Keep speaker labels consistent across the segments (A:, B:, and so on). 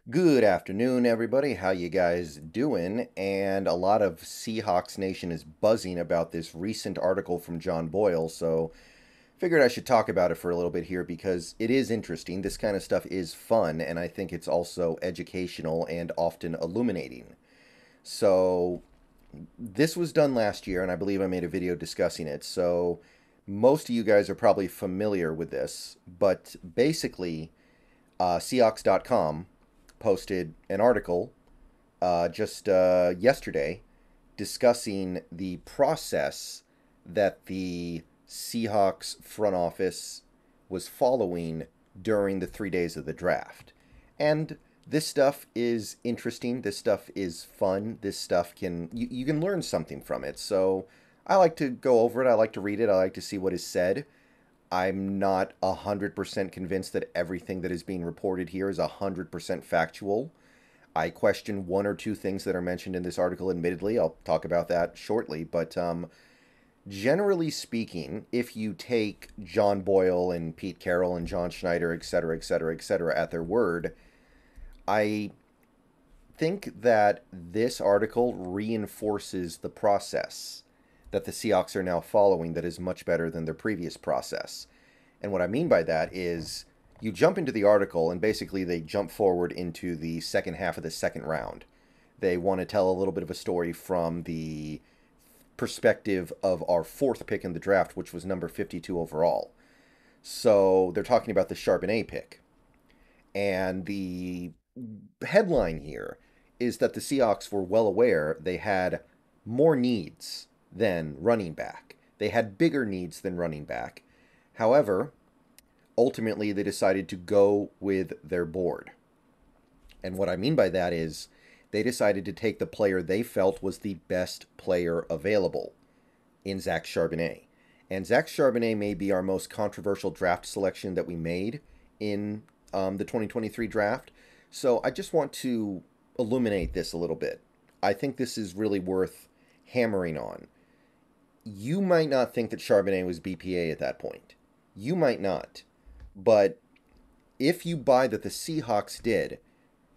A: Good afternoon, everybody. How you guys doing? And a lot of Seahawks Nation is buzzing about this recent article from John Boyle, so figured I should talk about it for a little bit here because it is interesting. This kind of stuff is fun, and I think it's also educational and often illuminating. So this was done last year, and I believe I made a video discussing it. So most of you guys are probably familiar with this, but basically, Seahawks.com posted an article just yesterday discussing the process that the Seahawks front office was following during the 3 days of the draft. And this stuff is interesting. This stuff is fun. This stuff you can learn something from it. So I like to go over it. I like to read it. I like to see what is said. I'm not 100% convinced that everything that is being reported here is 100% factual. I question one or two things that are mentioned in this article, admittedly. I'll talk about that shortly. But generally speaking, if you take John Boyle and Pete Carroll and John Schneider, etc., etc., etc., at their word, I think that this article reinforces the process that the Seahawks are now following that is much better than their previous process. And what I mean by that is you jump into the article and basically they jump forward into the second half of the second round. They want to tell a little bit of a story from the perspective of our fourth pick in the draft, which was number 52 overall. So they're talking about the Charbonnet pick. And the headline here is that the Seahawks were well aware they had more needs than running back. They had bigger needs than running back. However, ultimately they decided to go with their board. And what I mean by that is they decided to take the player they felt was the best player available in Zach Charbonnet. And Zach Charbonnet may be our most controversial draft selection that we made in the 2023 draft. So I just want to illuminate this a little bit. I think this is really worth hammering on. You might not think that Charbonnet was BPA at that point. You might not. But if you buy that the Seahawks did,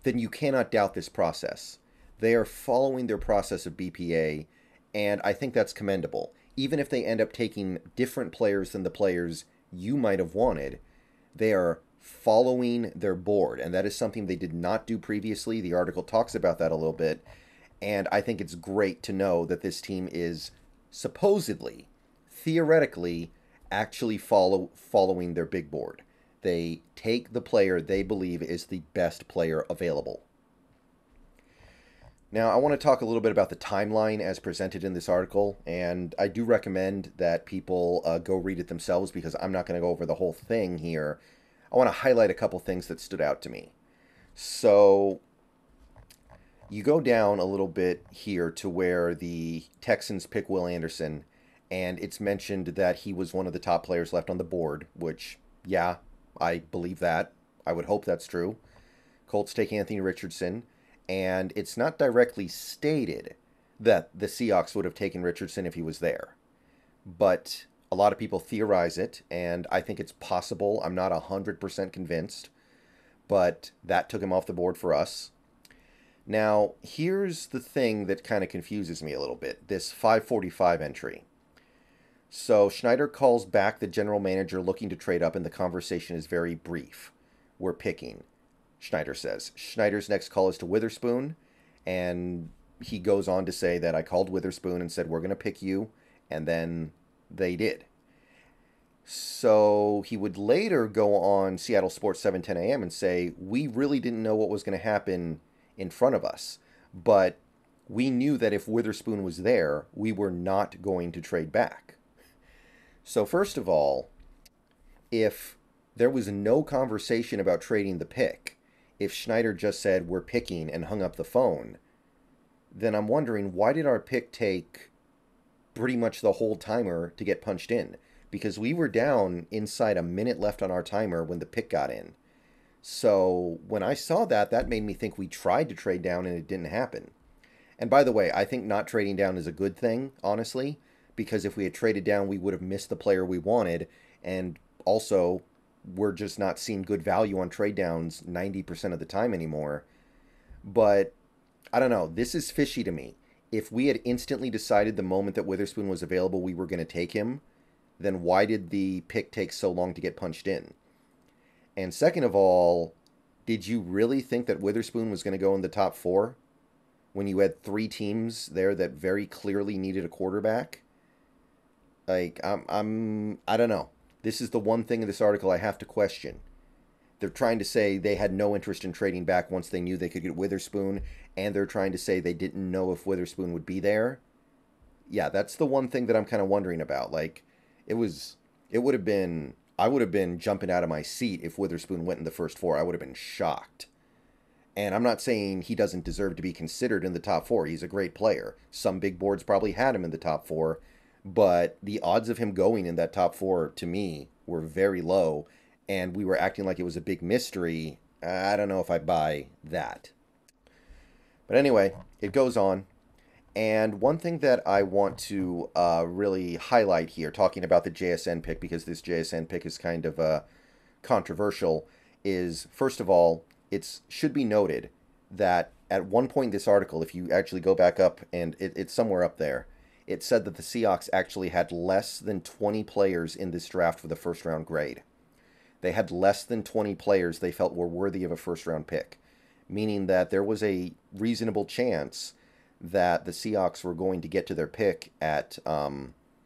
A: then you cannot doubt this process. They are following their process of BPA, and I think that's commendable. Even if they end up taking different players than the players you might have wanted, they are following their board, and that is something they did not do previously. The article talks about that a little bit, and I think it's great to know that this team is supposedly, theoretically, actually following their big board. They take the player they believe is the best player available. Now, I want to talk a little bit about the timeline as presented in this article, and I do recommend that people go read it themselves because I'm not going to go over the whole thing here. I want to highlight a couple things that stood out to me. So, you go down a little bit here to where the Texans pick Will Anderson, and it's mentioned that he was one of the top players left on the board, which, yeah, I believe that. I would hope that's true. Colts take Anthony Richardson, and it's not directly stated that the Seahawks would have taken Richardson if he was there. But a lot of people theorize it, and I think it's possible. I'm not 100% convinced, but that took him off the board for us. Now, here's the thing that kind of confuses me a little bit, this 545 entry. So Schneider calls back the general manager looking to trade up, and the conversation is very brief. We're picking, Schneider says. Schneider's next call is to Witherspoon, and he goes on to say that I called Witherspoon and said, we're going to pick you, and then they did. So he would later go on Seattle Sports 710 AM and say, we really didn't know what was going to happen in front of us, but we knew that if Witherspoon was there, we were not going to trade back. So first of all, if there was no conversation about trading the pick, if Schneider just said, we're picking and hung up the phone, then I'm wondering, why did our pick take pretty much the whole timer to get punched in? Because we were down inside a minute left on our timer when the pick got in. So when I saw that, that made me think we tried to trade down and it didn't happen. And by the way, I think not trading down is a good thing, honestly, because if we had traded down, we would have missed the player we wanted. And also, we're just not seeing good value on trade downs 90% of the time anymore. But I don't know. This is fishy to me. If we had instantly decided the moment that Witherspoon was available we were going to take him, then why did the pick take so long to get punched in? And second of all, did you really think that Witherspoon was going to go in the top 4 when you had 3 teams there that very clearly needed a quarterback? Like, I don't know. This is the one thing in this article I have to question. They're trying to say they had no interest in trading back once they knew they could get Witherspoon, and they're trying to say they didn't know if Witherspoon would be there. Yeah, that's the one thing that I'm kind of wondering about. Like, it would have been, I would have been jumping out of my seat if Witherspoon went in the first 4. I would have been shocked. And I'm not saying he doesn't deserve to be considered in the top 4. He's a great player. Some big boards probably had him in the top 4, but the odds of him going in that top 4 to me were very low, and we were acting like it was a big mystery. I don't know if I buy that. But anyway, it goes on. And one thing that I want to really highlight here, talking about the JSN pick, because this JSN pick is kind of controversial, is, first of all, it should be noted that at one point in this article, if you actually go back up, and it's somewhere up there, it said that the Seahawks actually had less than 20 players in this draft with a first-round grade. They had less than 20 players they felt were worthy of a first-round pick, meaning that there was a reasonable chance that the Seahawks were going to get to their pick at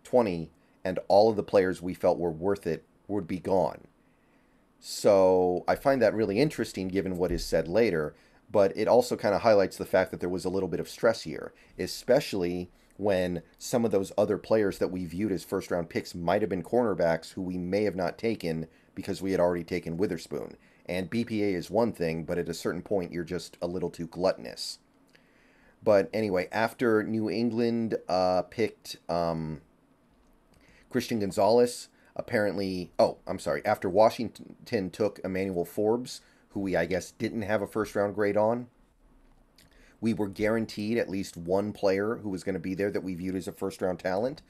A: 20, and all of the players we felt were worth it would be gone. So I find that really interesting given what is said later, but it also kind of highlights the fact that there was a little bit of stress here, especially when some of those other players that we viewed as first-round picks might have been cornerbacks who we may have not taken because we had already taken Witherspoon. And BPA is one thing, but at a certain point you're just a little too gluttonous. But anyway, after New England picked Christian Gonzalez, apparently... Oh, I'm sorry. After Washington took Emmanuel Forbes, who we, I guess, didn't have a first-round grade on, we were guaranteed at least one player who was going to be there that we viewed as a first-round talent,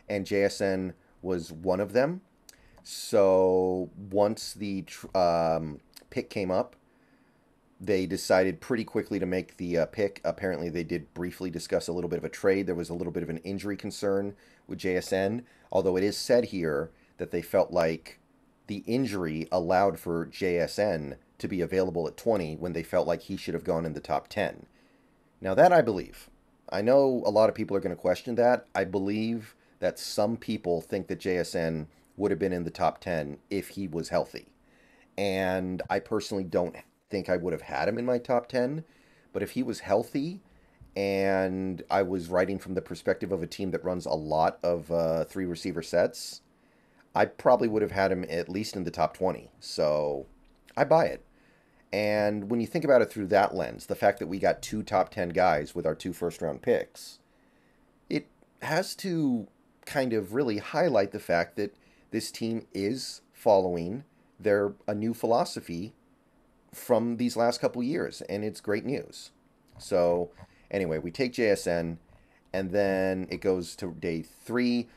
A: and JSN was one of them. So once the pick came up, they decided pretty quickly to make the pick. Apparently, they did briefly discuss a little bit of a trade. There was a little bit of an injury concern with JSN, although it is said here that they felt like the injury allowed for JSN to be available at 20 when they felt like he should have gone in the top 10. Now, that I believe. I know a lot of people are going to question that. I believe that some people think that JSN would have been in the top 10 if he was healthy. And I personally don't think I would have had him in my top 10, but if he was healthy and I was writing from the perspective of a team that runs a lot of 3 receiver sets, I probably would have had him at least in the top 20. So I buy it. And when you think about it through that lens, the fact that we got 2 top 10 guys with our 2 first-round picks, it has to kind of really highlight the fact that this team is following a new philosophy from these last couple years, and it's great news. So anyway, we take JSN, and then it goes to day 2,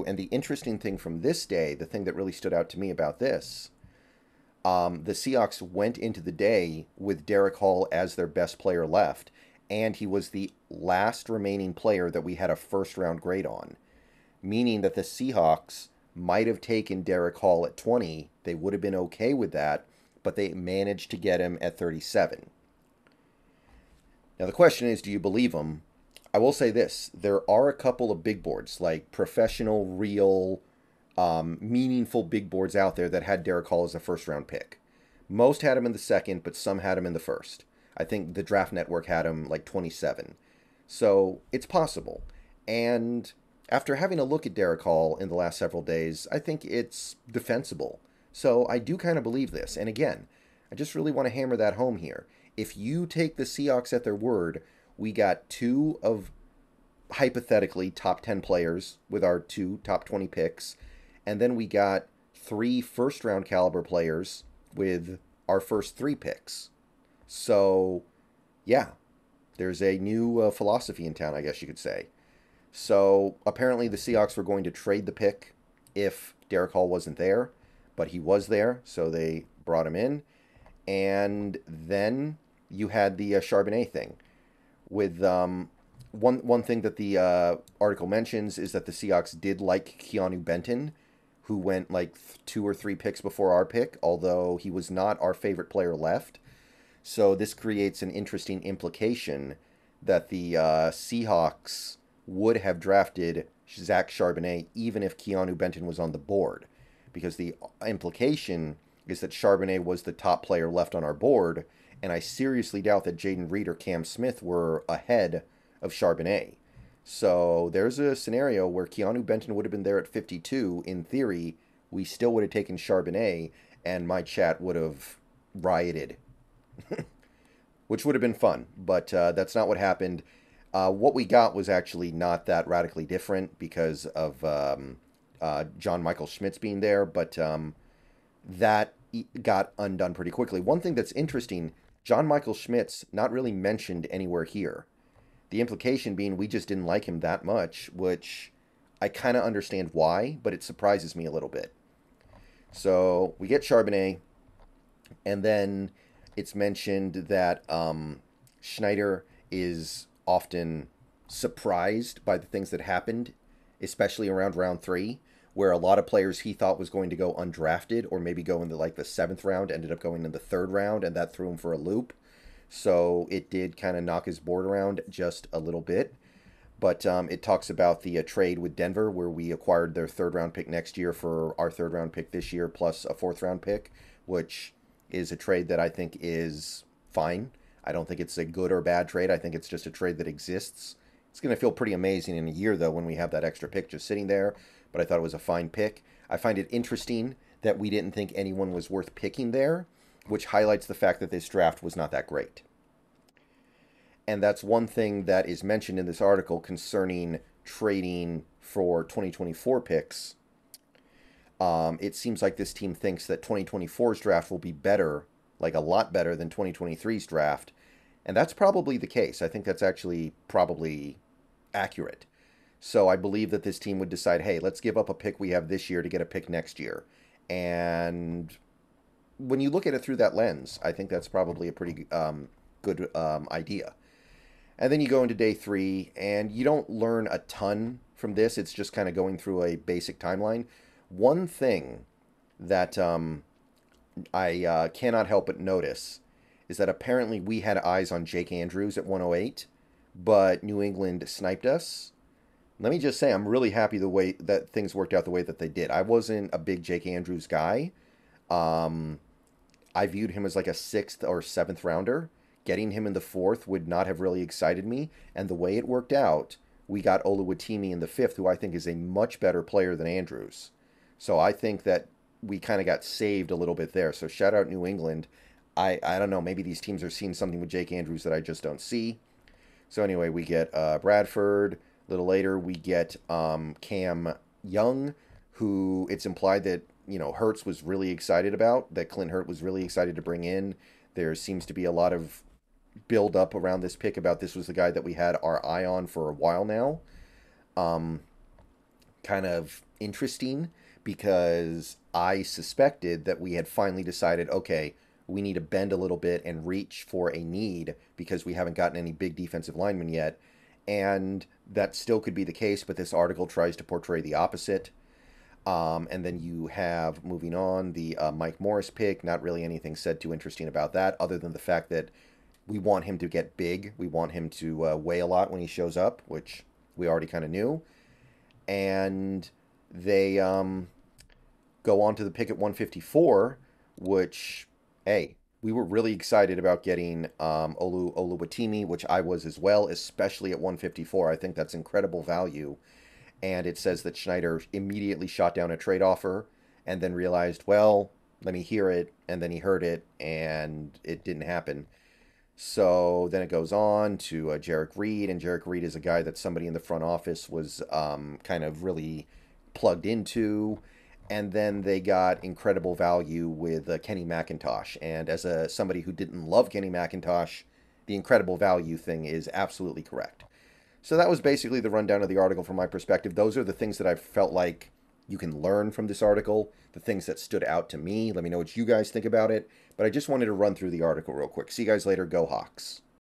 A: and the interesting thing from this day, the thing that really stood out to me about this, the Seahawks went into the day with Derek Hall as their best player left, and he was the last remaining player that we had a first-round grade on, meaning that the Seahawks might have taken Derek Hall at 20. They would have been okay with that, but they managed to get him at 37. Now, the question is, do you believe them? I will say this. There are a couple of big boards, like professional, real, meaningful big boards out there that had Derek Hall as a first-round pick. Most had him in the second, but some had him in the first. I think the Draft Network had him like 27. So it's possible. And after having a look at Derek Hall in the last several days, I think it's defensible. So I do kind of believe this. And again, I just really want to hammer that home here. If you take the Seahawks at their word, we got 2 of hypothetically top 10 players with our 2 top 20 picks. And then we got 3 first-round caliber players with our first 3 picks. So, yeah, there's a new philosophy in town, I guess you could say. So, apparently the Seahawks were going to trade the pick if Derek Hall wasn't there. but he was there, so they brought him in. And then you had the Charbonnet thing. With one thing that the article mentions is that the Seahawks did like Keanu Benton, who went like 2 or 3 picks before our pick, although he was not our favorite player left. So this creates an interesting implication that the Seahawks would have drafted Zach Charbonnet even if Keanu Benton was on the board, because the implication is that Charbonnet was the top player left on our board, and I seriously doubt that Jaden Reed or Cam Smith were ahead of Charbonnet. So there's a scenario where Keanu Benton would have been there at 52. In theory, we still would have taken Charbonnet, and my chat would have rioted, which would have been fun. But that's not what happened. What we got was actually not that radically different because of John Michael Schmitz being there, but that got undone pretty quickly. One thing that's interesting, John Michael Schmitz not really mentioned anywhere here. The implication being we just didn't like him that much, which I kind of understand why, but it surprises me a little bit. So we get Charbonnet, and then it's mentioned that Schneider is often surprised by the things that happened, especially around round 3, where a lot of players he thought was going to go undrafted or maybe go into like the 7th round ended up going in the 3rd round, and that threw him for a loop. So it did kind of knock his board around just a little bit. But it talks about the trade with Denver, where we acquired their 3rd round pick next year for our 3rd round pick this year, plus a 4th round pick, which is a trade that I think is fine. I don't think it's a good or bad trade. I think it's just a trade that exists. It's going to feel pretty amazing in a year, though, when we have that extra pick just sitting there. But I thought it was a fine pick. I find it interesting that we didn't think anyone was worth picking there, which highlights the fact that this draft was not that great. And that's one thing that is mentioned in this article concerning trading for 2024 picks. It seems like this team thinks that 2024's draft will be better, like a lot better than 2023's draft. And that's probably the case. I think that's actually probably accurate. So I believe that this team would decide, hey, let's give up a pick we have this year to get a pick next year. And when you look at it through that lens, I think that's probably a pretty good idea. And then you go into day 3, and you don't learn a ton from this. It's just kind of going through a basic timeline. One thing that I cannot help but notice is that apparently we had eyes on Jake Andrews at 108, but New England sniped us. Let me just say, I'm really happy the way that things worked out the way that they did. I wasn't a big Jake Andrews guy. I viewed him as like a 6th or 7th rounder. Getting him in the 4th would not have really excited me. And the way it worked out, we got Oluwatimi in the 5th, who I think is a much better player than Andrews. So I think that we kind of got saved a little bit there. So shout out New England. I don't know, maybe these teams are seeing something with Jake Andrews that I just don't see. So anyway, we get Bradford. A little later, we get Cam Young, who it's implied that, Hurts was really excited about, that Clint Hurt was really excited to bring in. There seems to be a lot of build up around this pick about this was the guy that we had our eye on for a while now. Kind of interesting, because I suspected that we had finally decided, okay, we need to bend a little bit and reach for a need because we haven't gotten any big defensive linemen yet. And that still could be the case, but this article tries to portray the opposite. And then you have, moving on, the Mike Morris pick. Not really anything said too interesting about that, other than the fact that we want him to get big. We want him to weigh a lot when he shows up, which we already kind of knew. And they go on to the pick at 154, which, hey, we were really excited about getting Oluwatimi, which I was as well, especially at 154. I think that's incredible value. And it says that Schneider immediately shot down a trade offer and then realized, well, let me hear it. And then he heard it, and it didn't happen. So then it goes on to Jarek Reed, and Jarek Reed is a guy that somebody in the front office was kind of really plugged into. And then they got incredible value with Kenny McIntosh. And as somebody who didn't love Kenny McIntosh, the incredible value thing is absolutely correct. So that was basically the rundown of the article from my perspective. Those are the things that I felt like you can learn from this article, the things that stood out to me. Let me know what you guys think about it. But I just wanted to run through the article real quick. See you guys later. Go Hawks.